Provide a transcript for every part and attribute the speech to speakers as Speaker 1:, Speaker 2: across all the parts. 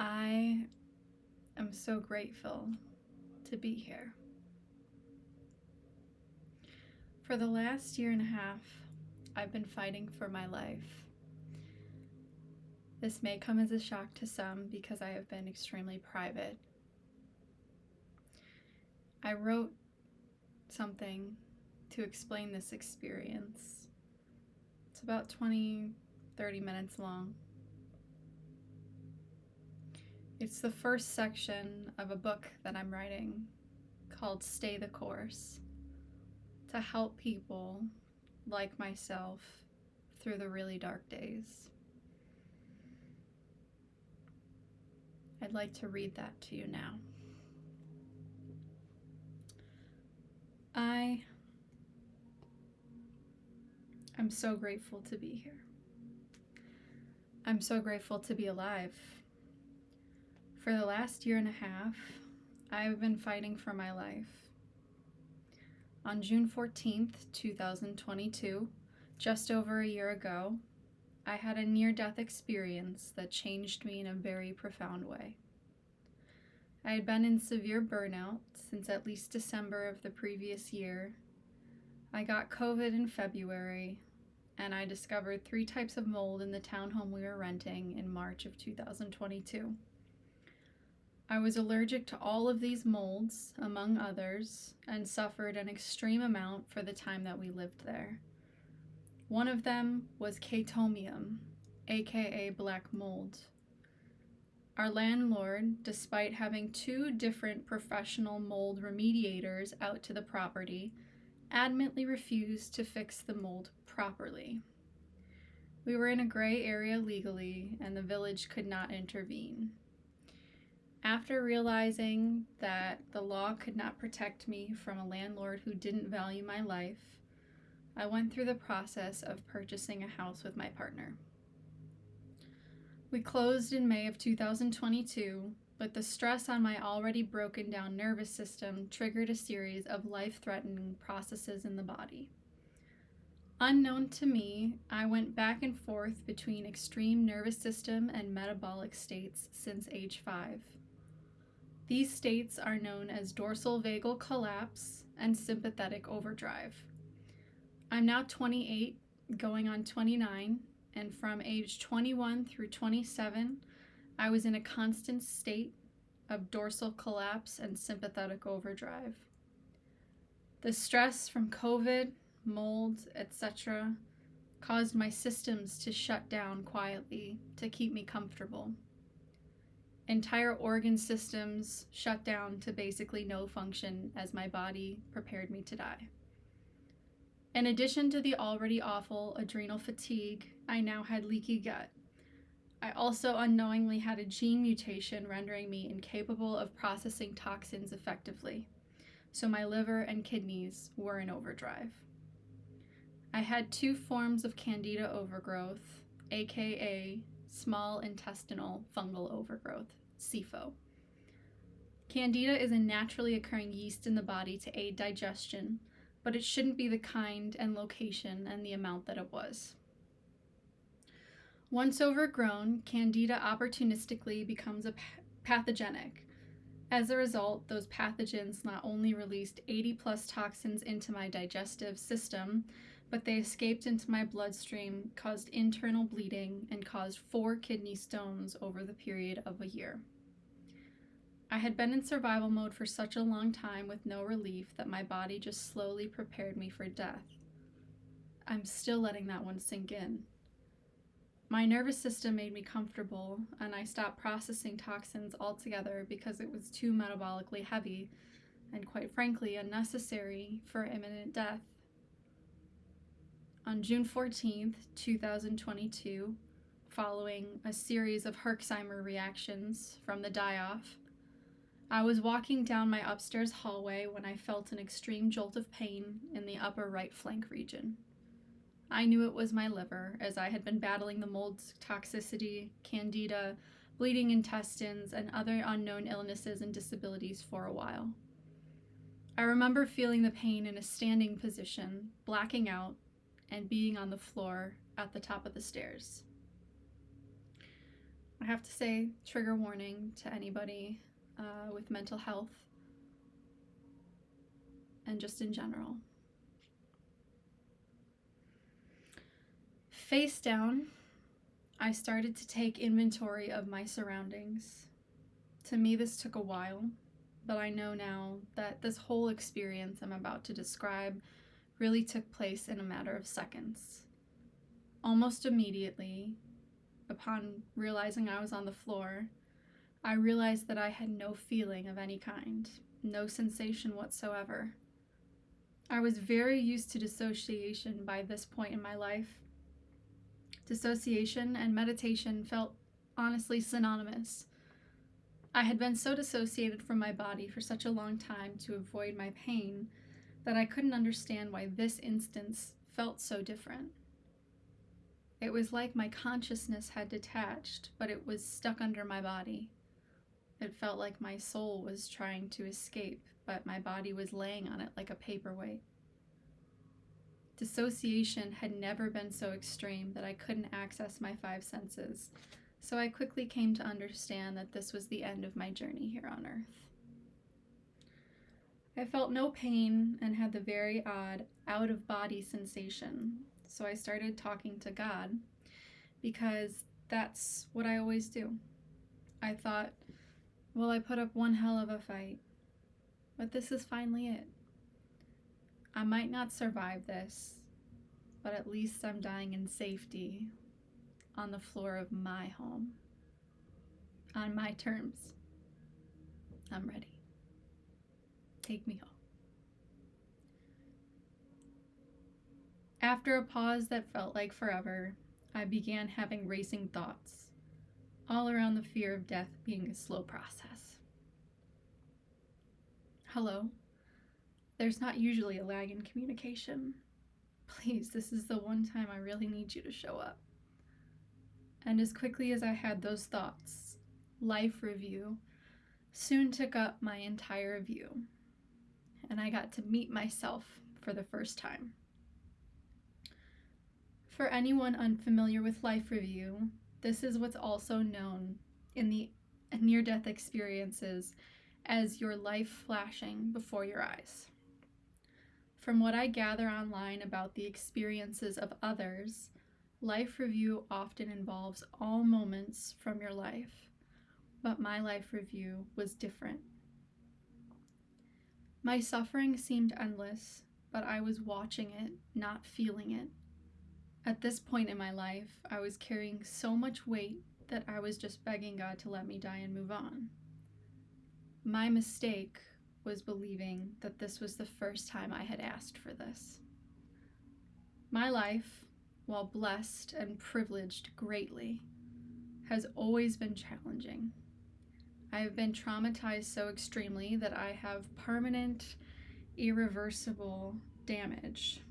Speaker 1: I am so grateful to be here. For the last year and a half, I've been fighting for my life. This may come as a shock to some because I have been extremely private. I wrote something to explain this experience. It's about 30 minutes long. It's the first section of a book that I'm writing called Stay the Course, to help people like myself through the really dark days. I'd like to read that to you now. I am so grateful to be here. I'm so grateful to be alive. For the last year and a half, I've been fighting for my life. On June 14th, 2022, just over a year ago, I had a near-death experience that changed me in a very profound way. I had been in severe burnout since at least December of the previous year. I got COVID in February, and I discovered 3 types of mold in the townhome we were renting in March of 2022. I was allergic to all of these molds, among others, and suffered an extreme amount for the time that we lived there. One of them was Chaetomium, aka black mold. Our landlord, despite having 2 different professional mold remediators out to the property, adamantly refused to fix the mold properly. We were in a gray area legally, and the village could not intervene. After realizing that the law could not protect me from a landlord who didn't value my life, I went through the process of purchasing a house with my partner. We closed in May of 2022, but the stress on my already broken down nervous system triggered a series of life-threatening processes in the body. Unknown to me, I went back and forth between extreme nervous system and metabolic states since age 5. These states are known as dorsal vagal collapse and sympathetic overdrive. I'm now 28, going on 29, and from age 21 through 27, I was in a constant state of dorsal collapse and sympathetic overdrive. The stress from COVID, mold, etc., caused my systems to shut down quietly to keep me comfortable. Entire organ systems shut down to basically no function as my body prepared me to die. In addition to the already awful adrenal fatigue, I now had leaky gut. I also unknowingly had a gene mutation rendering me incapable of processing toxins effectively, so my liver and kidneys were in overdrive. I had 2 forms of Candida overgrowth, aka small intestinal fungal overgrowth, SIFO. Candida is a naturally occurring yeast in the body to aid digestion, but it shouldn't be the kind and location and the amount that it was. Once overgrown, Candida opportunistically becomes pathogenic. As a result, those pathogens not only released 80+ toxins into my digestive system, but they escaped into my bloodstream, caused internal bleeding, and caused 4 kidney stones over the period of a year. I had been in survival mode for such a long time with no relief that my body just slowly prepared me for death. I'm still letting that one sink in. My nervous system made me comfortable, and I stopped processing toxins altogether because it was too metabolically heavy and, quite frankly, unnecessary for imminent death. On June 14th, 2022, following a series of Herxheimer reactions from the die-off, I was walking down my upstairs hallway when I felt an extreme jolt of pain in the upper right flank region. I knew it was my liver, as I had been battling the mold toxicity, candida, bleeding intestines, and other unknown illnesses and disabilities for a while. I remember feeling the pain in a standing position, blacking out, and being on the floor at the top of the stairs. I have to say, trigger warning to anybody with mental health and just in general. Face down, I started to take inventory of my surroundings. To me, this took a while, but I know now that this whole experience I'm about to describe really took place in a matter of seconds. Almost immediately, upon realizing I was on the floor, I realized that I had no feeling of any kind, no sensation whatsoever. I was very used to dissociation by this point in my life. Dissociation and meditation felt honestly synonymous. I had been so dissociated from my body for such a long time to avoid my pain that I couldn't understand why this instance felt so different. It was like my consciousness had detached, but it was stuck under my body. It felt like my soul was trying to escape, but my body was laying on it like a paperweight. Dissociation had never been so extreme that I couldn't access my 5 senses, so I quickly came to understand that this was the end of my journey here on Earth. I felt no pain and had the very odd out-of-body sensation, so I started talking to God because that's what I always do. I thought, well, I put up one hell of a fight, but this is finally it. I might not survive this, but at least I'm dying in safety on the floor of my home, on my terms. I'm ready. Take me home. After a pause that felt like forever, I began having racing thoughts, all around the fear of death being a slow process. Hello? There's not usually a lag in communication. Please, this is the one time I really need you to show up. And as quickly as I had those thoughts, life review soon took up my entire view, and I got to meet myself for the first time. For anyone unfamiliar with life review, this is what's also known in the near-death experiences as your life flashing before your eyes. From what I gather online about the experiences of others, life review often involves all moments from your life, but my life review was different. My suffering seemed endless, but I was watching it, not feeling it. At this point in my life, I was carrying so much weight that I was just begging God to let me die and move on. My mistake was believing that this was the first time I had asked for this. My life, while blessed and privileged greatly, has always been challenging. I have been traumatized so extremely that I have permanent, irreversible damage,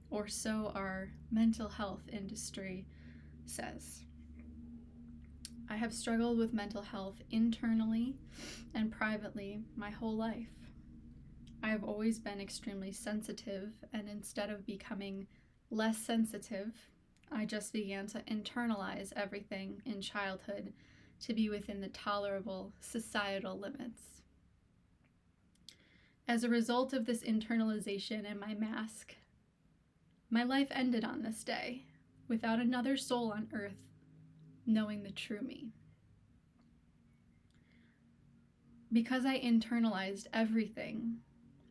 Speaker 1: or so our mental health industry says. I have struggled with mental health internally and privately my whole life. I have always been extremely sensitive, and instead of becoming less sensitive, I just began to internalize everything in childhood to be within the tolerable societal limits. As a result of this internalization and my mask, my life ended on this day, without another soul on earth knowing the true me. Because I internalized everything,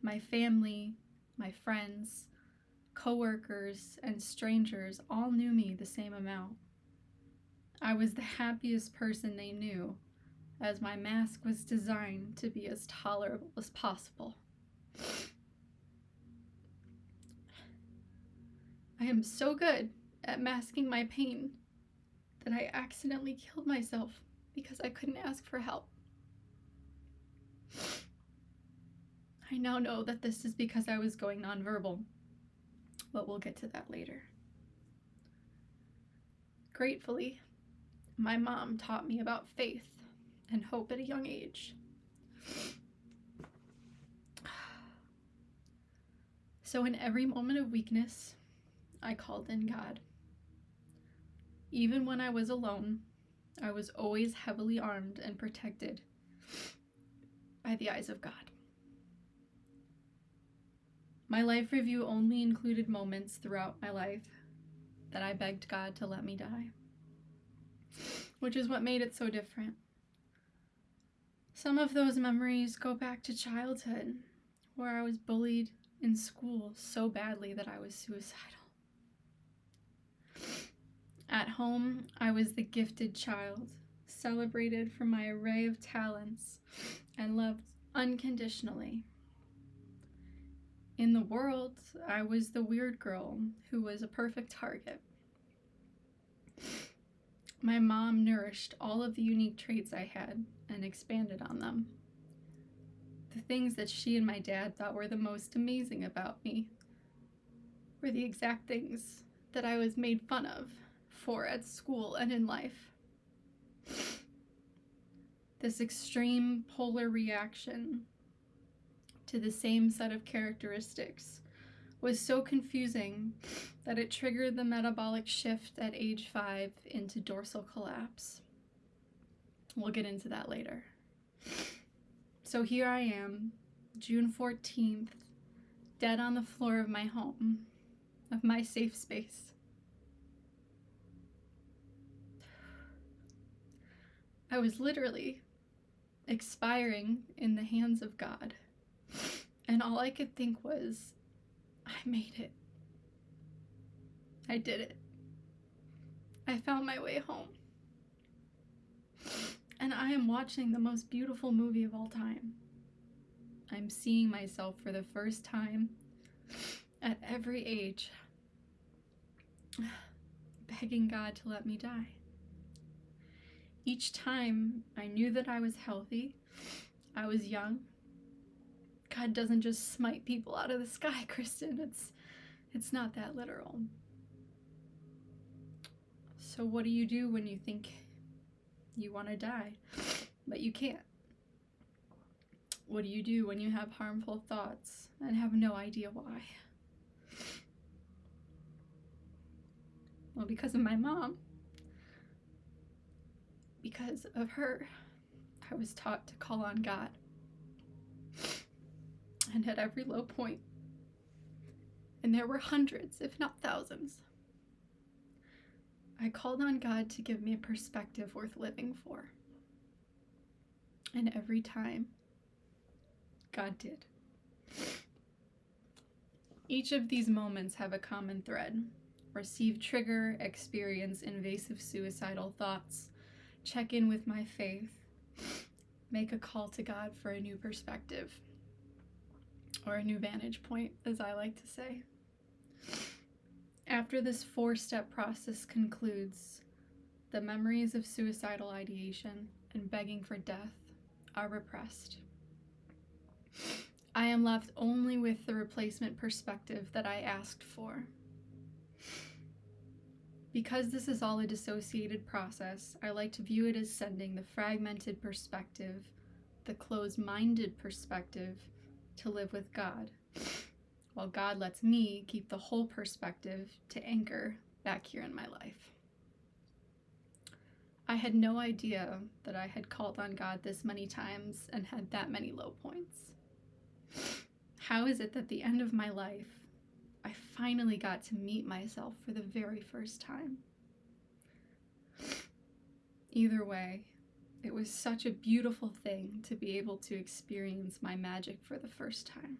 Speaker 1: my family, my friends, coworkers, and strangers all knew me the same amount. I was the happiest person they knew, as my mask was designed to be as tolerable as possible. I am so good at masking my pain that I accidentally killed myself because I couldn't ask for help. I now know that this is because I was going nonverbal, but we'll get to that later. Gratefully, my mom taught me about faith and hope at a young age. So in every moment of weakness, I called in God. Even when I was alone, I was always heavily armed and protected by the eyes of God. My life review only included moments throughout my life that I begged God to let me die, which is what made it so different. Some of those memories go back to childhood, where I was bullied in school so badly that I was suicidal. At home, I was the gifted child, celebrated for my array of talents and loved unconditionally. In the world, I was the weird girl who was a perfect target. My mom nourished all of the unique traits I had and expanded on them. The things that she and my dad thought were the most amazing about me were the exact things that I was made fun of for at school and in life. This extreme polar reaction to the same set of characteristics was so confusing that it triggered the metabolic shift at age 5 into dorsal collapse. We'll get into that later. So here I am, June 14th, dead on the floor of my home, of my safe space. I was literally expiring in the hands of God. And all I could think was, I made it. I did it. I found my way home. And I am watching the most beautiful movie of all time. I'm seeing myself for the first time at every age, begging God to let me die. Each time I knew that I was healthy, I was young. God doesn't just smite people out of the sky, Kristen. It's not that literal. So what do you do when you think you want to die, but you can't? What do you do when you have harmful thoughts and have no idea why? Well, because of my mom, because of her, I was taught to call on God. And at every low point, and there were hundreds, if not thousands, I called on God to give me a perspective worth living for. And every time, God did. Each of these moments have a common thread. Receive trigger, experience invasive suicidal thoughts, check in with my faith, make a call to God for a new perspective, or a new vantage point, as I like to say. After this 4-step process concludes, the memories of suicidal ideation and begging for death are repressed. I am left only with the replacement perspective that I asked for. Because this is all a dissociated process, I like to view it as sending the fragmented perspective, the closed-minded perspective, to live with God, while God lets me keep the whole perspective to anchor back here in my life. I had no idea that I had called on God this many times and had that many low points. How is it that at the end of my life, I finally got to meet myself for the very first time? Either way, it was such a beautiful thing to be able to experience my magic for the first time.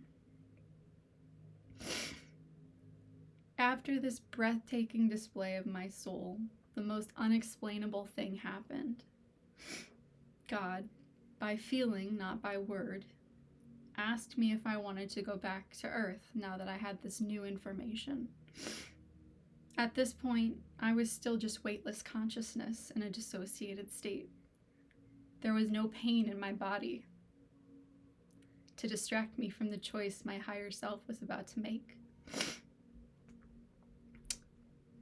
Speaker 1: After this breathtaking display of my soul, the most unexplainable thing happened. God, by feeling, not by word, asked me if I wanted to go back to Earth now that I had this new information. At this point, I was still just weightless consciousness in a dissociated state. There was no pain in my body to distract me from the choice my higher self was about to make.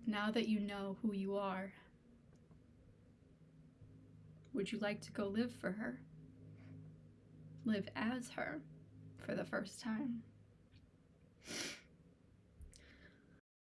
Speaker 1: Now that you know who you are, would you like to go live for her? Live as her for the first time?